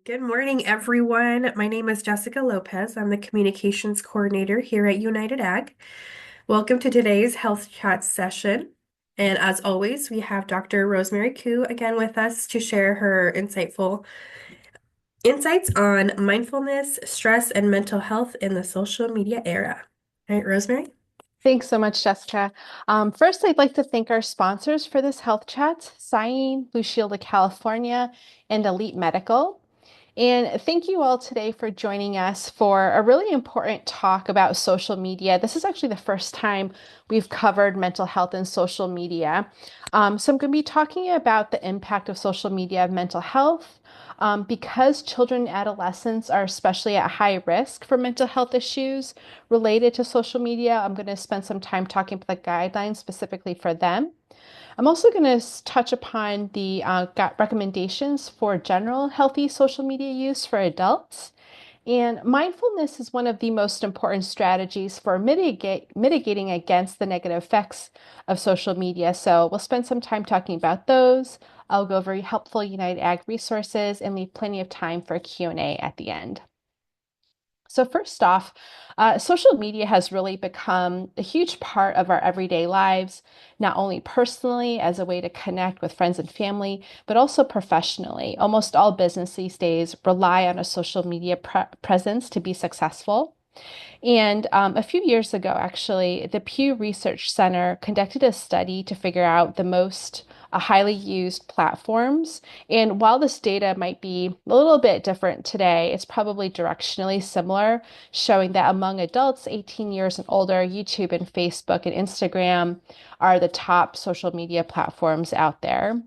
Good morning, everyone. My name is Jessica Lopez. I'm the communications coordinator here at United Ag. Welcome to today's Health Chat session. And as always, we have Dr. Rosemary Koo again with us to share her insightful insights on mindfulness, stress, and mental health in the social media era. All right, Rosemary? Thanks so much, Jessica. First, I'd like to thank our sponsors for this health chat, Cyan, Blue Shield of California, and Elite Medical. And thank you all today for joining us for a really important talk about social media. This is actually the first time we've covered mental health and social media. So I'm going to be talking about the impact of social media of mental health. Because children and adolescents are especially at high risk for mental health issues related to social media, I'm going to spend some time talking about the guidelines specifically for them. I'm also going to touch upon the recommendations for general healthy social media use for adults. And mindfulness is one of the most important strategies for mitigating against the negative effects of social media. So we'll spend some time talking about those. I'll go over helpful United Ag resources and leave plenty of time for Q&A at the end. So first off, social media has really become a huge part of our everyday lives, not only personally as a way to connect with friends and family, but also professionally. Almost all business these days rely on a social media presence to be successful. And a few years ago, actually, the Pew Research Center conducted a study to figure out the most highly used platforms. And while this data might be a little bit different today, it's probably directionally similar, showing that among adults 18 years and older, YouTube and Facebook and Instagram are the top social media platforms out there.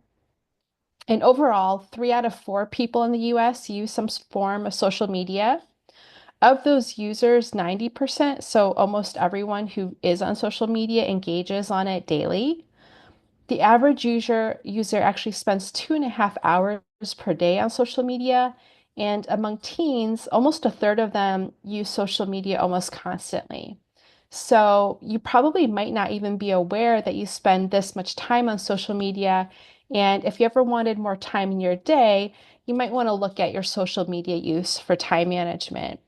And overall, 3 out of 4 people in the US use some form of social media. Of those users, 90%, so almost everyone who is on social media engages on it daily. The average user actually spends 2.5 hours per day on social media. And among teens, almost a third of them use social media almost constantly. So you probably might not even be aware that you spend this much time on social media. And if you ever wanted more time in your day, you might want to look at your social media use for time management.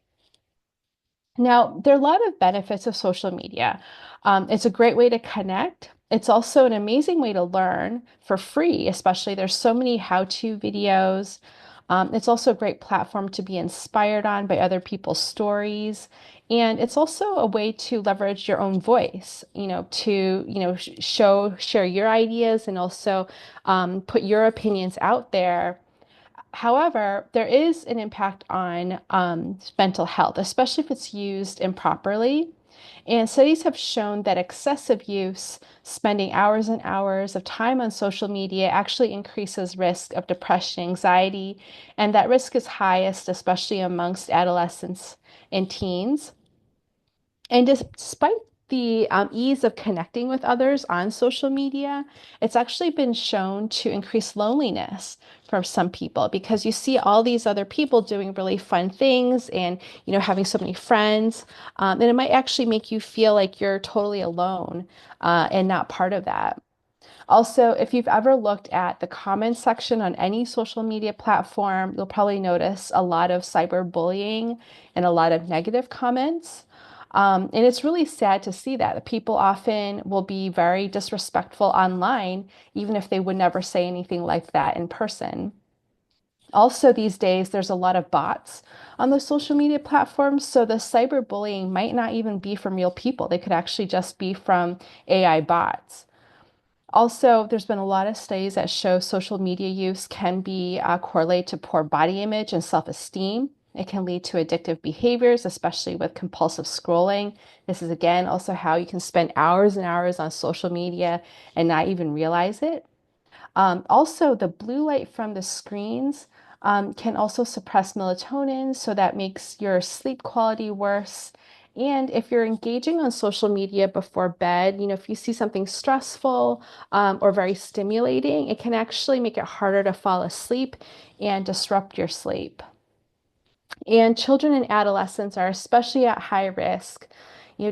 Now, there are a lot of benefits of social media. It's a great way to connect. It's also an amazing way to learn for free, especially there's so many how-to videos. It's also a great platform to be inspired on by other people's stories. And it's also a way to leverage your own voice, share your ideas and also put your opinions out there. However, there is an impact on mental health, especially if it's used improperly. And studies have shown that excessive use, spending hours and hours of time on social media, actually increases risk of depression, anxiety, and that risk is highest, especially amongst adolescents and teens. And despite the ease of connecting with others on social media, it's actually been shown to increase loneliness for some people because you see all these other people doing really fun things and having so many friends, and it might actually make you feel like you're totally alone and not part of that. Also, if you've ever looked at the comments section on any social media platform, you'll probably notice a lot of cyberbullying and a lot of negative comments. And it's really sad to see that. People often will be very disrespectful online, even if they would never say anything like that in person. Also, these days, there's a lot of bots on the social media platforms. So the cyberbullying might not even be from real people. They could actually just be from AI bots. Also, there's been a lot of studies that show social media use can be correlated to poor body image and self-esteem. It can lead to addictive behaviors, especially with compulsive scrolling. This is again also how you can spend hours and hours on social media and not even realize it. Also, the blue light from the screens can also suppress melatonin, so that makes your sleep quality worse. And if you're engaging on social media before bed, if you see something stressful or very stimulating, it can actually make it harder to fall asleep and disrupt your sleep. And children and adolescents are especially at high risk.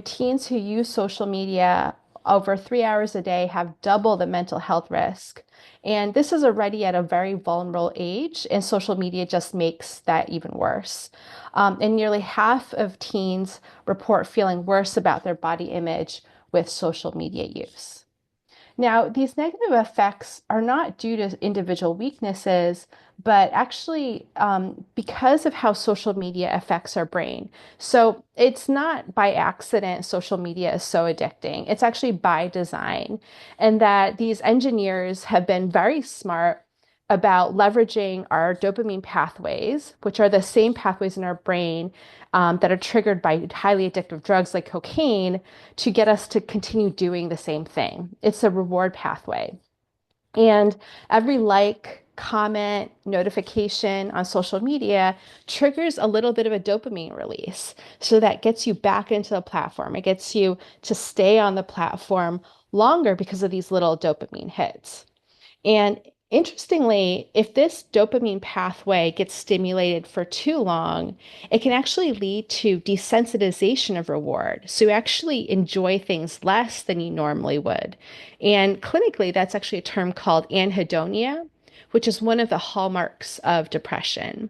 Teens who use social media over 3 hours a day have double the mental health risk. And this is already at a very vulnerable age, and social media just makes that even worse. And nearly half of teens report feeling worse about their body image with social media use. Now, these negative effects are not due to individual weaknesses, but actually because of how social media affects our brain. So it's not by accident social media is so addicting. It's actually by design. And that these engineers have been very smart about leveraging our dopamine pathways, which are the same pathways in our brain that are triggered by highly addictive drugs like cocaine, to get us to continue doing the same thing. It's a reward pathway. And every like, comment, notification on social media triggers a little bit of a dopamine release. So that gets you back into the platform. It gets you to stay on the platform longer because of these little dopamine hits. And interestingly, if this dopamine pathway gets stimulated for too long, it can actually lead to desensitization of reward. So you actually enjoy things less than you normally would. And clinically, that's actually a term called anhedonia, which is one of the hallmarks of depression.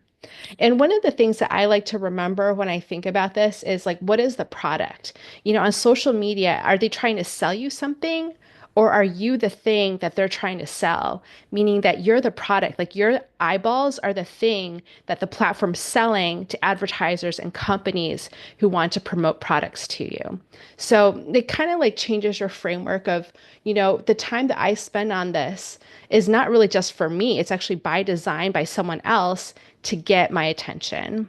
And one of the things that I like to remember when I think about this is like, what is the product? On social media, are they trying to sell you something? Or are you the thing that they're trying to sell? Meaning that you're the product, like your eyeballs are the thing that the platform's selling to advertisers and companies who want to promote products to you. So it kind of like changes your framework of, the time that I spend on this is not really just for me. It's actually by design by someone else to get my attention.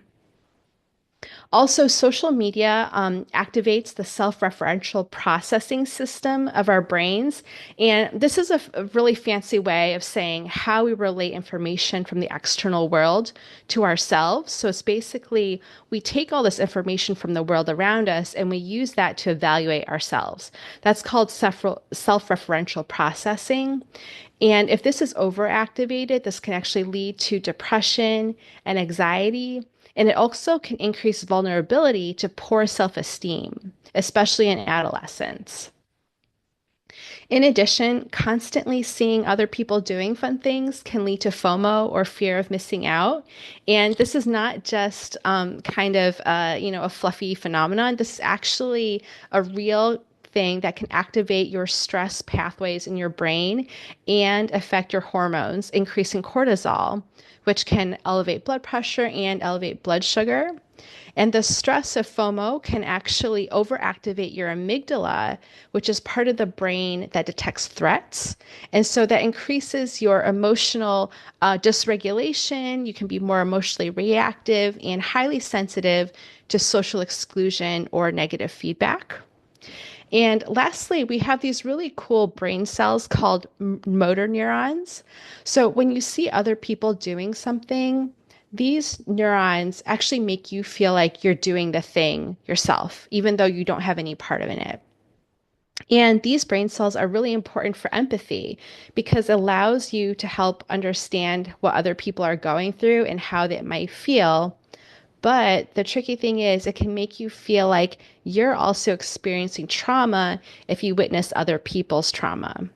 Also, social media activates the self-referential processing system of our brains. And this is a really fancy way of saying how we relate information from the external world to ourselves. So it's basically we take all this information from the world around us and we use that to evaluate ourselves. That's called self-referential processing. And if this is overactivated, this can actually lead to depression and anxiety. And it also can increase vulnerability to poor self esteem, especially in adolescence. In addition, constantly seeing other people doing fun things can lead to FOMO or fear of missing out. And this is not just kind of a fluffy phenomenon. This is actually a real thing that can activate your stress pathways in your brain and affect your hormones, increasing cortisol, which can elevate blood pressure and elevate blood sugar. And the stress of FOMO can actually overactivate your amygdala, which is part of the brain that detects threats. And so that increases your emotional dysregulation. You can be more emotionally reactive and highly sensitive to social exclusion or negative feedback. And lastly, we have these really cool brain cells called motor neurons. So when you see other people doing something, these neurons actually make you feel like you're doing the thing yourself, even though you don't have any part in it. And these brain cells are really important for empathy because it allows you to help understand what other people are going through and how they might feel. But the tricky thing is, it can make you feel like you're also experiencing trauma if you witness other people's trauma.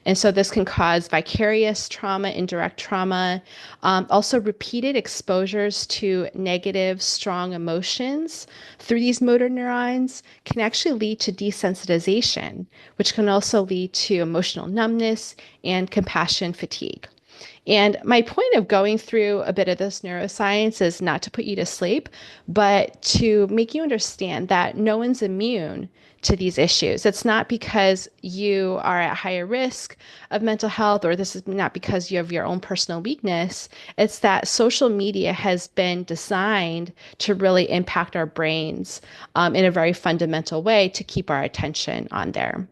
And so this can cause vicarious trauma, indirect trauma, also repeated exposures to negative, strong emotions through these motor neurons can actually lead to desensitization, which can also lead to emotional numbness and compassion fatigue. And my point of going through a bit of this neuroscience is not to put you to sleep, but to make you understand that no one's immune to these issues. It's not because you are at higher risk of mental health, or this is not because you have your own personal weakness. It's that social media has been designed to really impact our brains in a very fundamental way to keep our attention on there.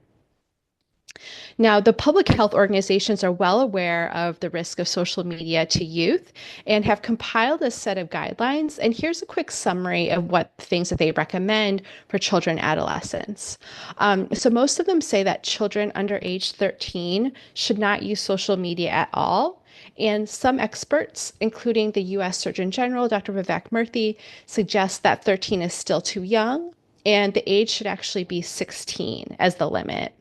Now, the public health organizations are well aware of the risk of social media to youth and have compiled a set of guidelines. And here's a quick summary of what things that they recommend for children and adolescents. So most of them say that children under age 13 should not use social media at all. And some experts, including the US Surgeon General, Dr. Vivek Murthy, suggest that 13 is still too young and the age should actually be 16 as the limit.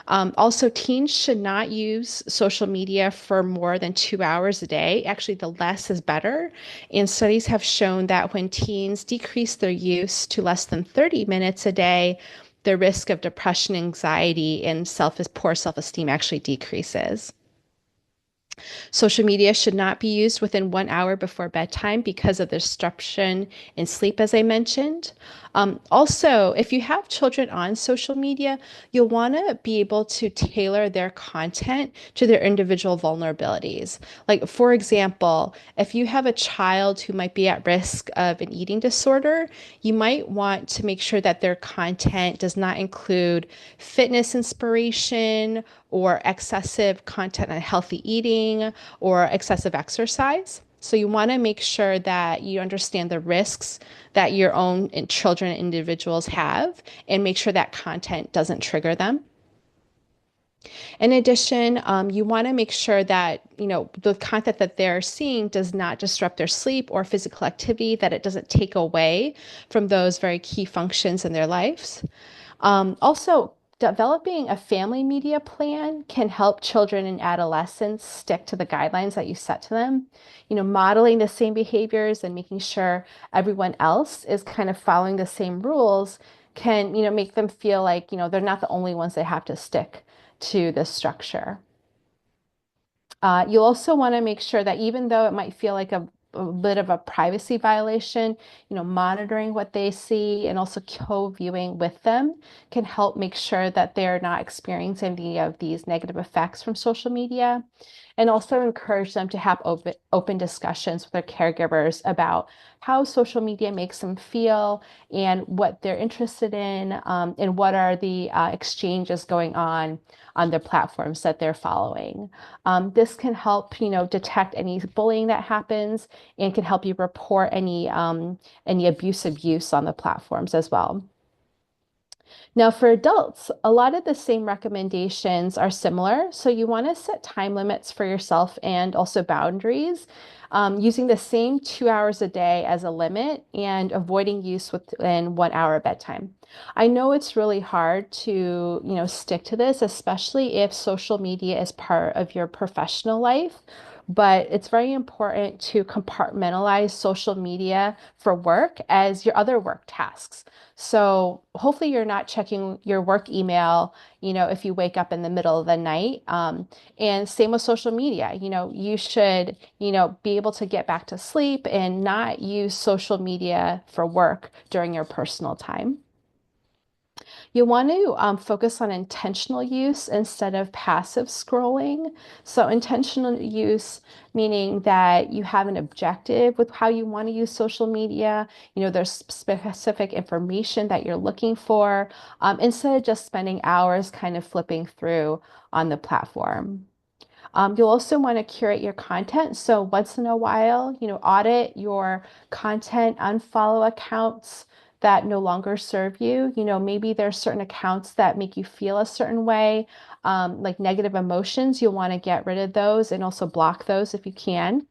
Also, teens should not use social media for more than 2 hours a day. Actually, the less is better. And studies have shown that when teens decrease their use to less than 30 minutes a day, the risk of depression, anxiety, and poor self-esteem actually decreases. Social media should not be used within 1 hour before bedtime because of the disruption in sleep, as I mentioned. Also, if you have children on social media, you'll want to be able to tailor their content to their individual vulnerabilities. Like, for example, if you have a child who might be at risk of an eating disorder, you might want to make sure that their content does not include fitness inspiration or excessive content on healthy eating or excessive exercise. So you want to make sure that you understand the risks that your own children and individuals have and make sure that content doesn't trigger them. In addition, you want to make sure that the content that they're seeing does not disrupt their sleep or physical activity, that it doesn't take away from those very key functions in their lives. Also, developing a family media plan can help children and adolescents stick to the guidelines that you set to them. Modeling the same behaviors and making sure everyone else is kind of following the same rules can, make them feel like, they're not the only ones that have to stick to the structure. You'll also want to make sure that even though it might feel like a bit of a privacy violation, monitoring what they see and also co-viewing with them can help make sure that they're not experiencing any of these negative effects from social media, and also encourage them to have open discussions with their caregivers about how social media makes them feel and what they're interested in, and what are the exchanges going on the platforms that they're following. This can help, detect any bullying that happens and can help you report any abusive use on the platforms as well. Now, for adults, a lot of the same recommendations are similar. So you want to set time limits for yourself and also boundaries, using the same 2 hours a day as a limit and avoiding use within 1 hour bedtime. I know it's really hard to, stick to this, especially if social media is part of your professional life. But it's very important to compartmentalize social media for work as your other work tasks. So hopefully you're not checking your work email, if you wake up in the middle of the night. And same with social media. You should, be able to get back to sleep and not use social media for work during your personal time. You want to focus on intentional use instead of passive scrolling. So, intentional use meaning that you have an objective with how you want to use social media. There's specific information that you're looking for, instead of just spending hours kind of flipping through on the platform. You'll also want to curate your content. So once in a while, audit your content, unfollow accounts that no longer serve you. Maybe there's certain accounts that make you feel a certain way, like negative emotions. You'll want to get rid of those and also block those if you can.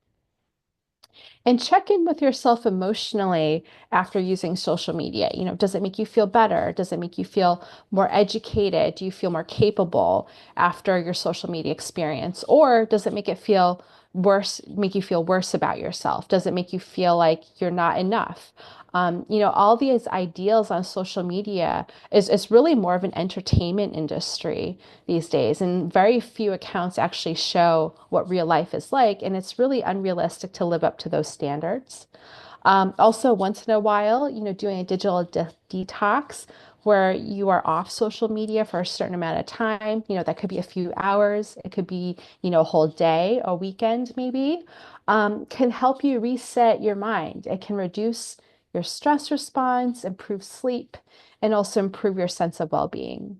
And check in with yourself emotionally after using social media. Does it make you feel better? Does it make you feel more educated? Do you feel more capable after your social media experience? Or does it make you feel worse about yourself? Does it make you feel like you're not enough? All these ideals on social media is really more of an entertainment industry these days, and very few accounts actually show what real life is like, and it's really unrealistic to live up to those standards. Also, once in a while, doing a digital detox where you are off social media for a certain amount of time, that could be a few hours, it could be, a whole day, a weekend maybe, can help you reset your mind. It can reduce your stress response, improve sleep, and also improve your sense of well-being.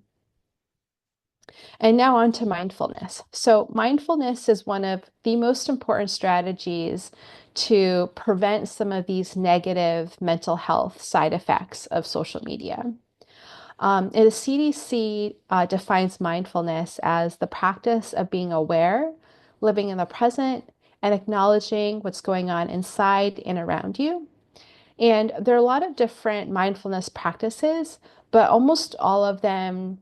And now on to mindfulness. So, mindfulness is one of the most important strategies to prevent some of these negative mental health side effects of social media. And the CDC defines mindfulness as the practice of being aware, living in the present, and acknowledging what's going on inside and around you. And there are a lot of different mindfulness practices, but almost all of them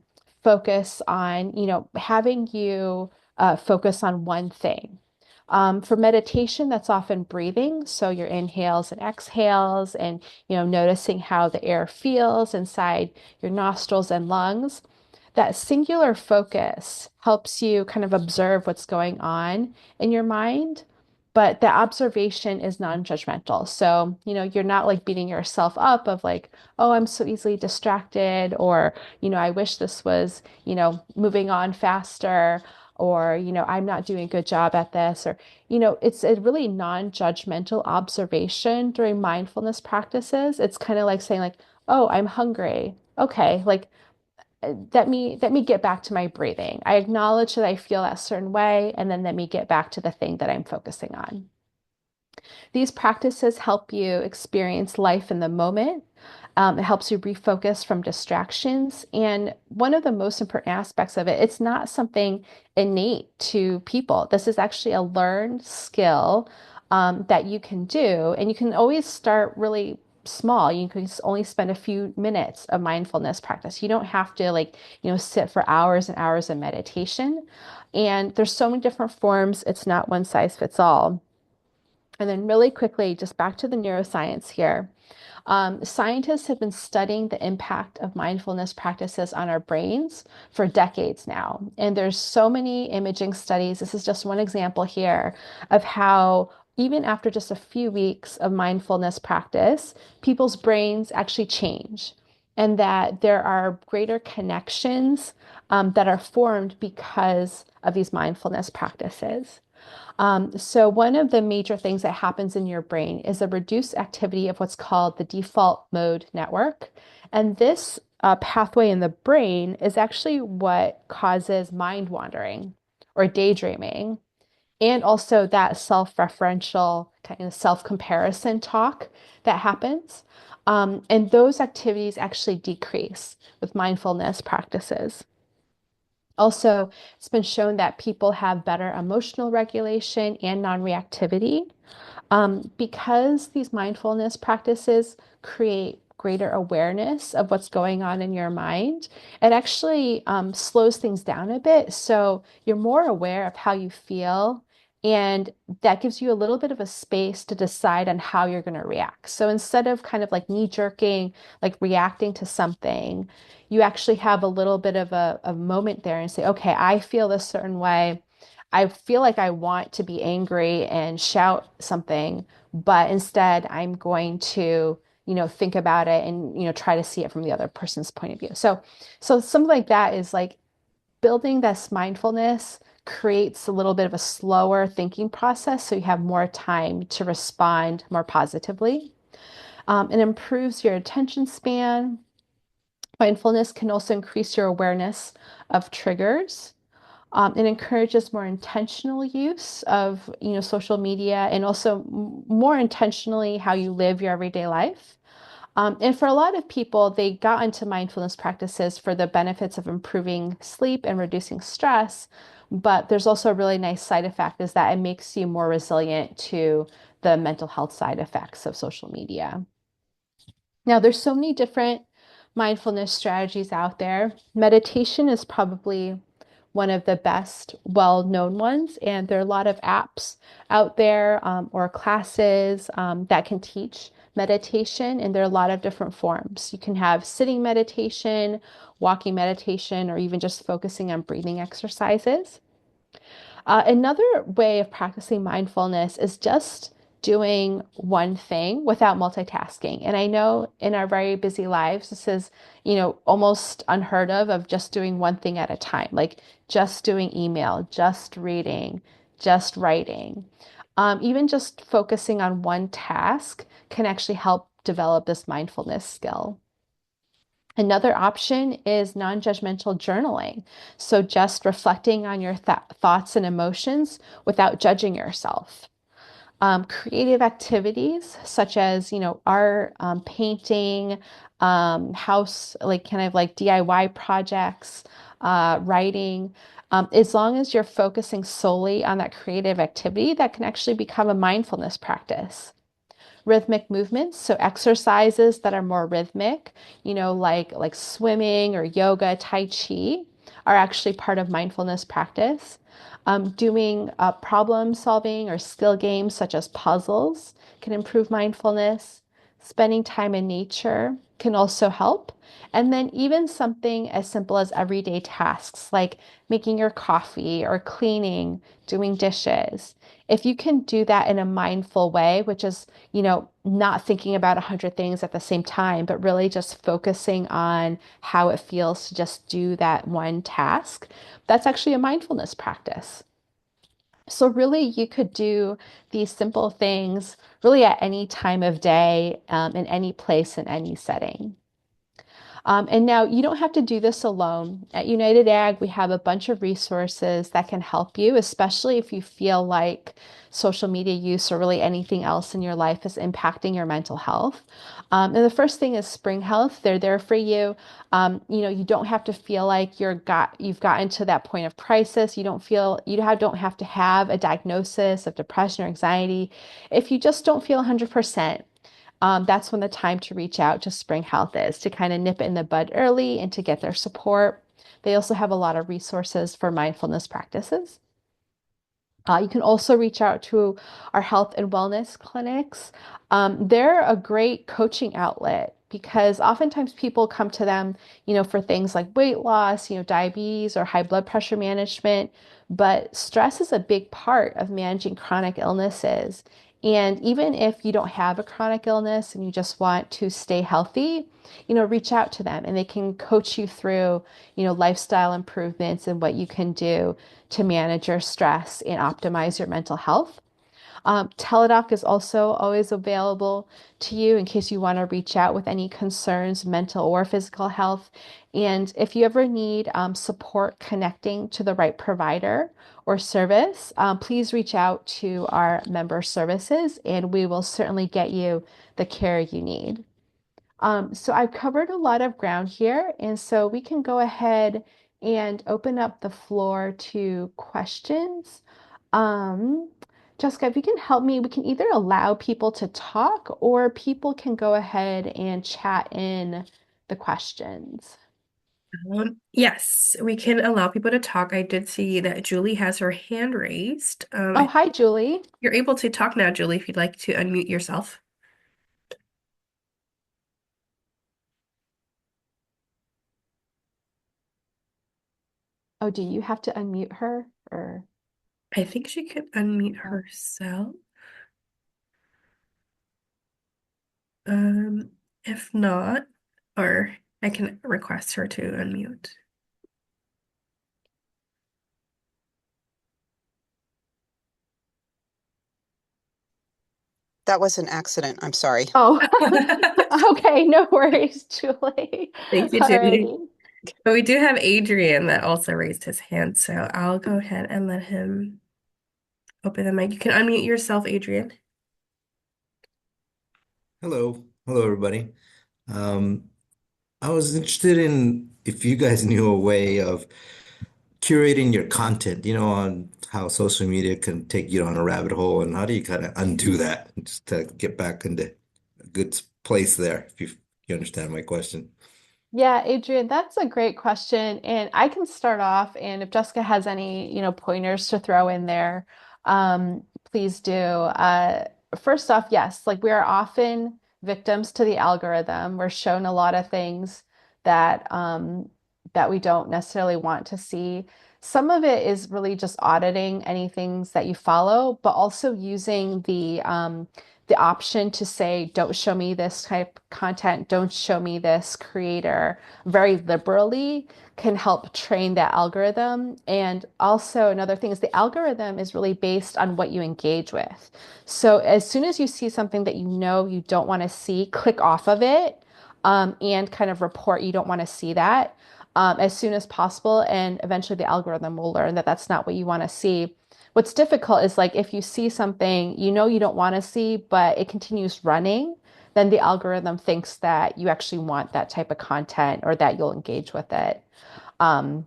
focus on, having you focus on one thing. For meditation, that's often breathing. So your inhales and exhales, and noticing how the air feels inside your nostrils and lungs. That singular focus helps you kind of observe what's going on in your mind, but the observation is non-judgmental. So, you're not like beating yourself up of like, oh, I'm so easily distracted, or, I wish this was, moving on faster, or, I'm not doing a good job at this, or, it's a really non-judgmental observation during mindfulness practices. It's kind of like saying like, oh, I'm hungry. Okay, like let me get back to my breathing. I acknowledge that I feel that certain way, and then let me get back to the thing that I'm focusing on. These practices help you experience life in the moment. It helps you refocus from distractions. And one of the most important aspects of it, it's not something innate to people. This is actually a learned skill that you can do. And you can always start really small. You can only spend a few minutes of mindfulness practice. You don't have to sit for hours and hours of meditation. And there's so many different forms. It's not one size fits all. And then really quickly, just back to the neuroscience here. Scientists have been studying the impact of mindfulness practices on our brains for decades now. And there's so many imaging studies. This is just one example here of how even after just a few weeks of mindfulness practice, people's brains actually change, and that there are greater connections that are formed because of these mindfulness practices. So one of the major things that happens in your brain is a reduced activity of what's called the default mode network. And this pathway in the brain is actually what causes mind wandering or daydreaming, and also that self-referential kind of self-comparison talk that happens. And those activities actually decrease with mindfulness practices. Also, it's been shown that people have better emotional regulation and non-reactivity because these mindfulness practices create greater awareness of what's going on in your mind. It actually slows things down a bit. So you're more aware of how you feel. And that gives you a little bit of a space to decide on how you're going to react. So instead of kind of like knee jerking, like reacting to something, you actually have a little bit of a moment there and say, okay, I feel this certain way. I feel like I want to be angry and shout something, but instead I'm going to, think about it and, try to see it from the other person's point of view. So something like that is like building this mindfulness creates a little bit of a slower thinking process. So you have more time to respond more positively. It improves your attention span. Mindfulness can also increase your awareness of triggers. It encourages more intentional use of, social media, and also more intentionally how you live your everyday life. And for a lot of people, they got into mindfulness practices for the benefits of improving sleep and reducing stress. But there's also a really nice side effect is that it makes you more resilient to the mental health side effects of social media. Now, there's so many different mindfulness strategies out there. Meditation is probably one of the best well-known ones, and there are a lot of apps out there or classes that can teach meditation, and there are a lot of different forms. You can have sitting meditation, walking meditation, or even just focusing on breathing exercises. Another way of practicing mindfulness is just doing one thing without multitasking. And I know in our very busy lives, this is, almost unheard of just doing one thing at a time, like just doing email, just reading, just writing. Even just focusing on one task can actually help develop this mindfulness skill. Another option is non-judgmental journaling. So just reflecting on your thoughts and emotions without judging yourself. Creative activities such as, art, painting, house, like kind of like DIY projects, writing. As long as you're focusing solely on that creative activity, that can actually become a mindfulness practice. Rhythmic movements, so exercises that are more rhythmic, like swimming or yoga, tai chi. are actually part of mindfulness practice. Doing problem solving or skill games such as puzzles can improve mindfulness. Spending time in nature can also help. And then even something as simple as everyday tasks like making your coffee or cleaning, doing dishes. If you can do that in a mindful way, which is, not thinking about 100 things at the same time, but really just focusing on how it feels to just do that one task, that's actually a mindfulness practice. So, really, you could do these simple things really at any time of day, in any place, in any setting. And now you don't have to do this alone. At United Ag, we have a bunch of resources that can help you, especially if you feel like social media use or really anything else in your life is impacting your mental health. And the first thing is Spring Health. They're there for you. You don't have to feel like you've gotten to that point of crisis. You don't have to have a diagnosis of depression or anxiety. If you just don't feel 100%, that's when the time to reach out to Spring Health is to kind of nip it in the bud early and to get their support. They also have a lot of resources for mindfulness practices. You can also reach out to our health and wellness clinics. They're a great coaching outlet because oftentimes people come to them, for things like weight loss, diabetes or high blood pressure management. But stress is a big part of managing chronic illnesses. And even if you don't have a chronic illness and you just want to stay healthy, reach out to them and they can coach you through, lifestyle improvements and what you can do to manage your stress and optimize your mental health. Teledoc is also always available to you in case you want to reach out with any concerns, mental or physical health. And if you ever need support connecting to the right provider or service, please reach out to our member services and we will certainly get you the care you need. So I've covered a lot of ground here, and so we can go ahead and open up the floor to questions. Um, Jessica, if you can help me, we can either allow people to talk or people can go ahead and chat in the questions. Yes, we can allow people to talk. I did see that Julie has her hand raised. Oh, hi, Julie. You're able to talk now, Julie, if you'd like to unmute yourself. Oh, do you have to unmute her or? I think she could unmute Oh. herself. Um, if not, or I can request her to unmute. That was an accident. I'm sorry. Oh, okay, no worries, Julie. Thank you, Julie. Alrighty. But we do have Adrian that also raised his hand, so I'll go ahead and let him open the mic. You can unmute yourself, Adrian. Hello, everybody. Um, I was interested in if you guys knew a way of curating your content, on how social media can take you down a rabbit hole, and how do you kind of undo that just to get back into a good place there, if you understand my question. Yeah, Adrian, that's a great question. And I can start off, and if Jessica has any, pointers to throw in there, please do. First off, yes, like we are often victims to the algorithm. We're shown a lot of things that we don't necessarily want to see. Some of it is really just auditing any things that you follow, but also using the option to say, don't show me this type of content, don't show me this creator very liberally can help train that algorithm. And also, another thing is the algorithm is really based on what you engage with. So, as soon as you see something that you don't want to see, click off of it and kind of report you don't want to see that as soon as possible. And eventually, the algorithm will learn that that's not what you want to see. What's difficult is like if you see something you don't want to see, but it continues running, then the algorithm thinks that you actually want that type of content or that you'll engage with it. Um,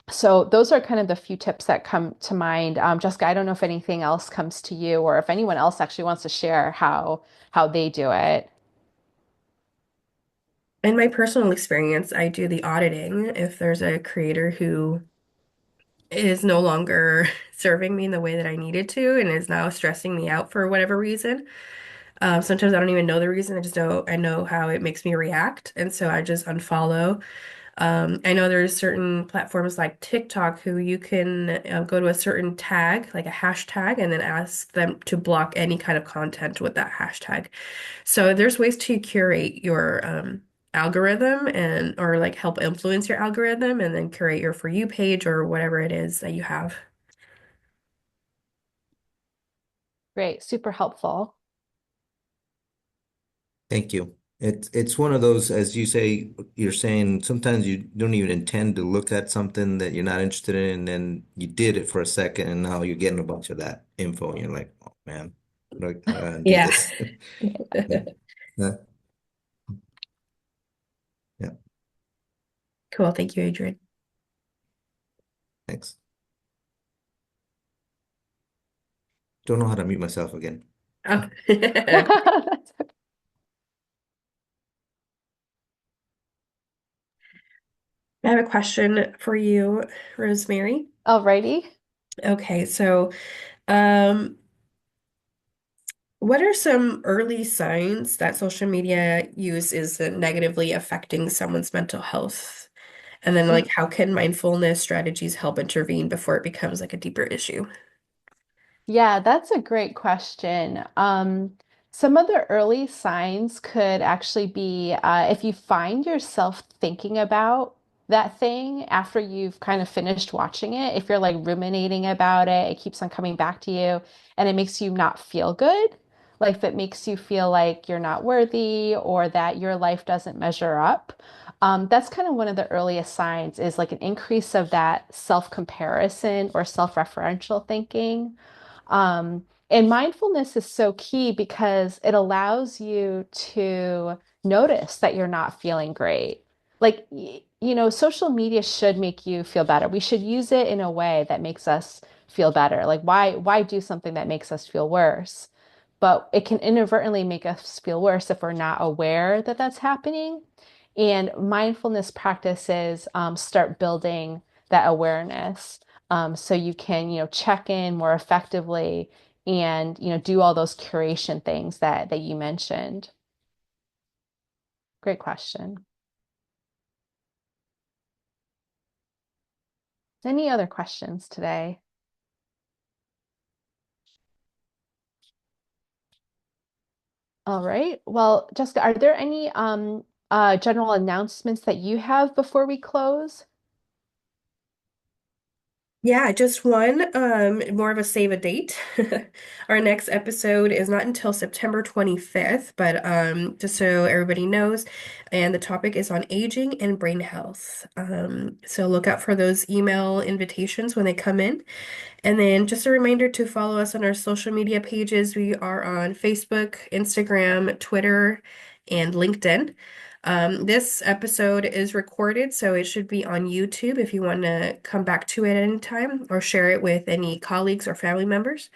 so those are kind of the few tips that come to mind. Jessica, I don't know if anything else comes to you or if anyone else actually wants to share how they do it. In my personal experience, I do the auditing if there's a creator who is no longer serving me in the way that I needed to and is now stressing me out for whatever reason. Sometimes I don't even know the reason. I know how it makes me react, and so I just unfollow. I know there's certain platforms like TikTok who you can go to a certain tag, like a hashtag, and then ask them to block any kind of content with that hashtag. So there's ways to curate your algorithm and or like help influence your algorithm and then curate your For You page or whatever it is that you have. Great, super helpful. Thank you. It's one of those, as you say, you're saying sometimes you don't even intend to look at something that you're not interested in, and then you did it for a second, and now you're getting a bunch of that info, and you're like, oh man, how do I undo Yeah. this? Yeah. Uh, yeah. Cool. Thank you, Adrian. Thanks. Don't know how to mute myself again. Oh. I have a question for you, Rosemary. Alrighty. Okay, so um, what are some early signs that social media use is negatively affecting someone's mental health? And then, like, how can mindfulness strategies help intervene before it becomes like a deeper issue? Yeah, that's a great question. Some of the early signs could actually be if you find yourself thinking about that thing after you've kind of finished watching it, if you're like ruminating about it, it keeps on coming back to you and it makes you not feel good, like if it makes you feel like you're not worthy or that your life doesn't measure up. That's kind of one of the earliest signs is like an increase of that self-comparison or self-referential thinking. And mindfulness is so key because it allows you to notice that you're not feeling great. Like, social media should make you feel better. We should use it in a way that makes us feel better. Like, why do something that makes us feel worse? But it can inadvertently make us feel worse if we're not aware that that's happening. And mindfulness practices start building that awareness so you can, check in more effectively and, do all those curation things that you mentioned. Great question. Any other questions today? All right. Well, Jessica, are there any general announcements that you have before we close? Yeah, just one, more of a save a date. Our next episode is not until September 25th, but just so everybody knows, and the topic is on aging and brain health. So look out for those email invitations when they come in. And then just a reminder to follow us on our social media pages. We are on Facebook, Instagram, Twitter, and LinkedIn. This episode is recorded, so it should be on YouTube if you want to come back to it at any time or share it with any colleagues or family members.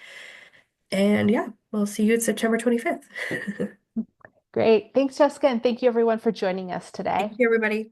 And yeah, we'll see you at September 25th. Great. Thanks, Jessica, and thank you everyone for joining us Thank today. you, everybody.